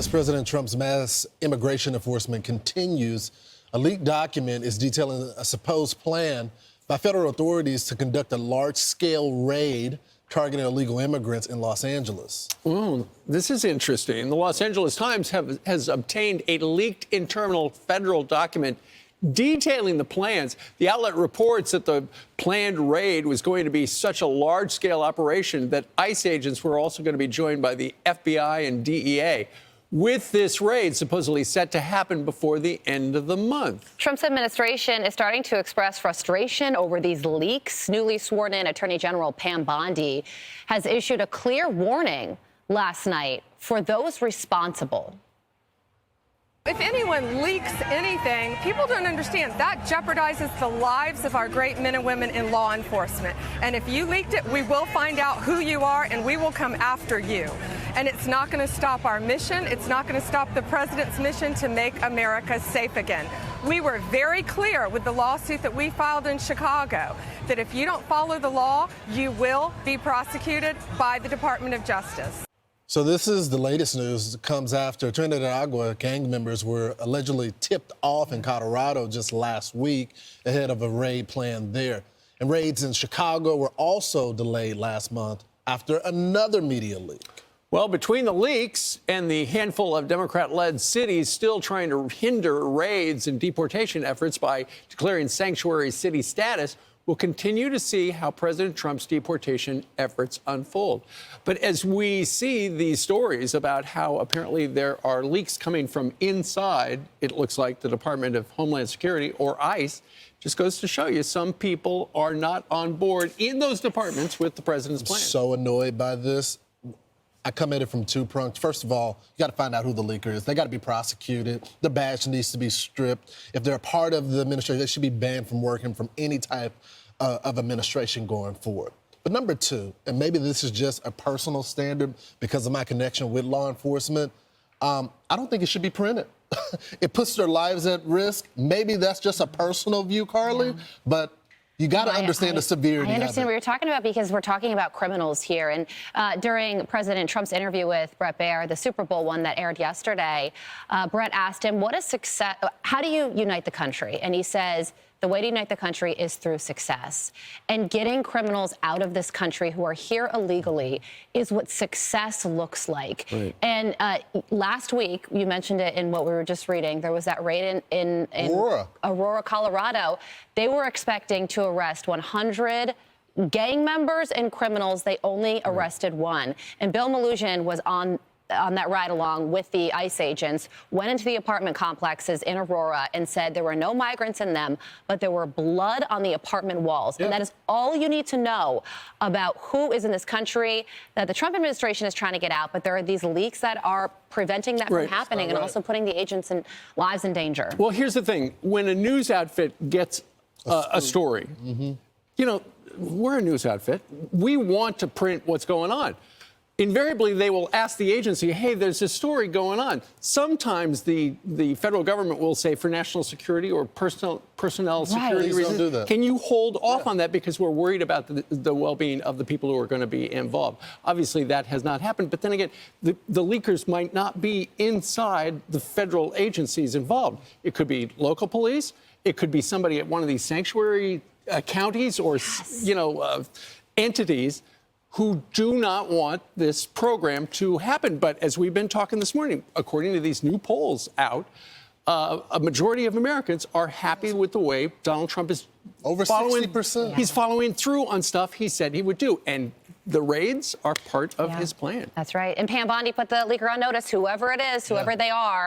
As President Trump's mass immigration enforcement continues, a leaked document is detailing a supposed plan by federal authorities to conduct a large-scale raid targeting illegal immigrants in Los Angeles. This is interesting. The Los Angeles Times has obtained a leaked internal federal document detailing the plans. The outlet reports that the planned raid was going to be such a large-scale operation that ICE agents were also going to be joined by the FBI and DEA, with this raid supposedly set to happen before the end of the month. Trump's administration is starting to express frustration over these leaks. Newly sworn-in Attorney General Pam Bondi has issued a clear warning last night for those responsible. If anyone leaks anything, people don't understand that jeopardizes the lives of our great men and women in law enforcement. And if you leaked it, we will find out who you are and we will come after you. And it's not going to stop our mission. It's not going to stop the president's mission to make America safe again. We were very clear with the lawsuit that we filed in Chicago that if you don't follow the law, you will be prosecuted by the Department of Justice. So this is the latest news that comes after Trinidad gang members were allegedly tipped off in Colorado just last week ahead of a raid planned there. And raids in Chicago were also delayed last month after another media leak. Well, between the leaks and the handful of Democrat-led cities still trying to hinder raids and deportation efforts by declaring sanctuary city status, we'll continue to see how President Trump's deportation efforts unfold. But as we see these stories about how apparently there are leaks coming from inside, it looks like the Department of Homeland Security or ICE, just goes to show you some people are not on board in those departments with the president's plan. I'm so annoyed by this. I come at it from two prongs. First of all, you got to find out who the leaker is. They got to be prosecuted. The badge needs to be stripped. If they're a part of the administration, they should be banned from working from any type of administration going forward. But number two, and maybe this is just a personal standard because of my connection with law enforcement, I don't think it should be printed. It puts their lives at risk. Maybe that's just a personal view, Carly, but you got to understand the severity of it. I understand what you're talking about because we're talking about criminals here. And during President Trump's interview with Bret Baier, the Super Bowl one that aired yesterday, Bret asked him, "What is success? How do you unite the country?" And he says, "The way to unite the country is through success. And getting criminals out of this country who are here illegally is what success looks like." Right. And last week, you mentioned it in what we were just reading, there was that raid in Aurora, Colorado. They were expecting to arrest 100 gang members and criminals. They only arrested one. And Bill Malugin was on that ride along with the ICE agents, went into the apartment complexes in Aurora and said there were no migrants in them, but there were blood on the apartment walls. And that is all you need to know about who is in this country that the Trump administration is trying to get out. But there are these leaks that are preventing that from happening and also putting the agents' lives in danger. Well, here's the thing. When a news outfit gets a story, you know, we're a news outfit. We want to print what's going on. Invariably, they will ask the agency, hey, there's a story going on. Sometimes the federal government will say for national security or personnel security reasons, can you hold off on that because we're worried about the well-being of the people who are going to be involved. Obviously, that has not happened. But then again, the leakers might not be inside the federal agencies involved. It could be local police. It could be somebody at one of these sanctuary counties or, you know, entities who do not want this program to happen. But as we've been talking this morning, according to these new polls out, a majority of Americans are happy with the way Donald Trump is over 60%. He's following through on stuff he said he would do. And the raids are part of his plan. That's right. And Pam Bondi put the leaker on notice, whoever it is, whoever they are.